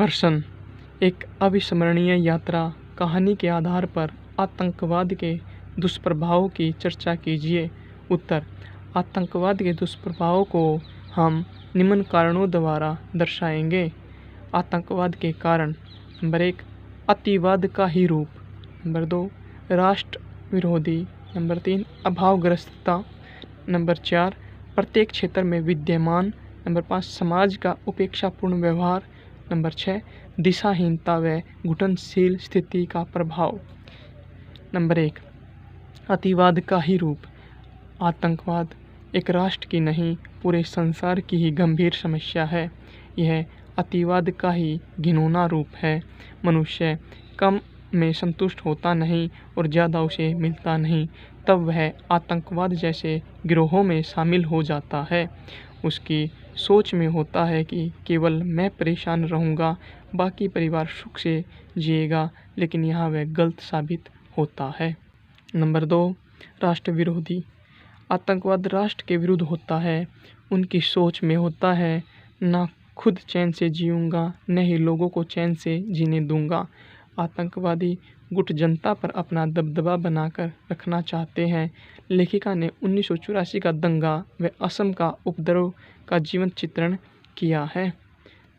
प्रश्न, एक अविस्मरणीय यात्रा कहानी के आधार पर आतंकवाद के दुष्प्रभावों की चर्चा कीजिए। उत्तर, आतंकवाद के दुष्प्रभावों को हम निम्न कारणों द्वारा दर्शाएंगे। आतंकवाद के कारण: नंबर 1, अतिवाद का ही रूप। नंबर 2, राष्ट्र विरोधी। नंबर 3, अभावग्रस्तता। नंबर 4, प्रत्येक क्षेत्र में विद्यमान। नंबर 5, समाज का उपेक्षापूर्ण व्यवहार। नंबर 6, दिशाहीनता व घुटनशील स्थिति का प्रभाव। नंबर 1, अतिवाद का ही रूप। आतंकवाद एक राष्ट्र की नहीं, पूरे संसार की ही गंभीर समस्या है। यह अतिवाद का ही घिनौना रूप है। मनुष्य कम में संतुष्ट होता नहीं और ज़्यादा उसे मिलता नहीं, तब वह आतंकवाद जैसे गिरोहों में शामिल हो जाता है। उसकी सोच में होता है कि केवल मैं परेशान रहूँगा, बाकी परिवार सुख से जिएगा, लेकिन यहाँ वह गलत साबित होता है। नंबर 2, राष्ट्र विरोधी। आतंकवाद राष्ट्र के विरुद्ध होता है। उनकी सोच में होता है, ना खुद चैन से जीऊँगा, न ही लोगों को चैन से जीने दूंगा। आतंकवादी गुट जनता पर अपना दबदबा बनाकर रखना चाहते हैं। लेखिका ने 1984 का दंगा व असम का उपद्रव का जीवंत चित्रण किया है।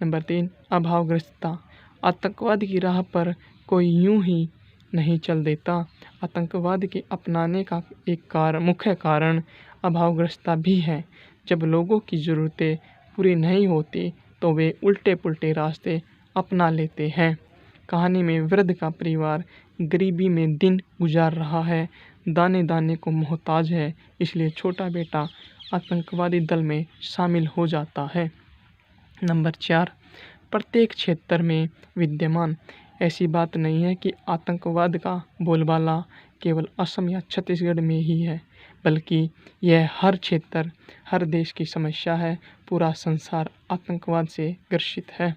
नंबर 3, अभावग्रस्तता। आतंकवाद की राह पर कोई यूं ही नहीं चल देता। आतंकवाद के अपनाने का एक मुख्य कारण अभावग्रस्तता भी है। जब लोगों की ज़रूरतें पूरी नहीं होती तो वे उल्टे पुल्टे रास्ते अपना लेते हैं। कहानी में वृद्ध का परिवार गरीबी में दिन गुजार रहा है, दाने दाने को मोहताज है, इसलिए छोटा बेटा आतंकवादी दल में शामिल हो जाता है। नंबर 4, प्रत्येक क्षेत्र में विद्यमान। ऐसी बात नहीं है कि आतंकवाद का बोलबाला केवल असम या छत्तीसगढ़ में ही है, बल्कि यह हर क्षेत्र, हर देश की समस्या है। पूरा संसार आतंकवाद से ग्रसित है।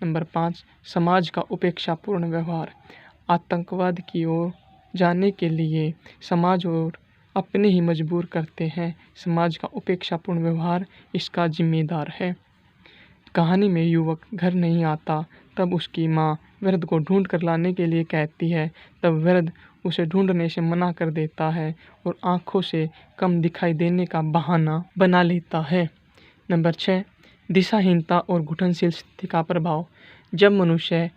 नंबर 5, समाज का उपेक्षापूर्ण व्यवहार। आतंकवाद की ओर जाने के लिए समाज और अपने ही मजबूर करते हैं। समाज का उपेक्षापूर्ण व्यवहार इसका जिम्मेदार है। कहानी में युवक घर नहीं आता, तब उसकी माँ वृद्ध को ढूंढ कर लाने के लिए कहती है। तब वृद्ध उसे ढूंढने से मना कर देता है और आँखों से कम दिखाई देने का बहाना बना लेता है। नंबर 6, दिशाहीनता और घुटनशील स्थिति का प्रभाव। जब मनुष्य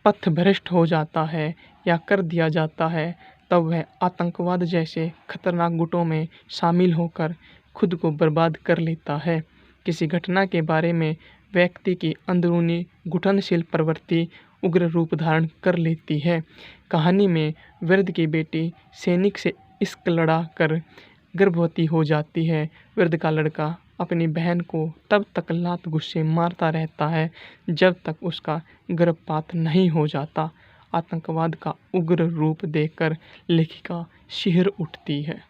पथभ्रष्ट हो जाता है या कर दिया जाता है, तब वह आतंकवाद जैसे खतरनाक गुटों में शामिल होकर खुद को बर्बाद कर लेता है। किसी घटना के बारे में व्यक्ति की अंदरूनी घुटनशील प्रवृत्ति उग्र रूप धारण कर लेती है। कहानी में वृद्ध की बेटी सैनिक से इश्क लड़ा कर गर्भवती हो जाती है। वृद्ध का लड़का अपनी बहन को तब तक लात घुस्से मारता रहता है जब तक उसका गर्भपात नहीं हो जाता। आतंकवाद का उग्र रूप देखकर लेखिका शिहर उठती है।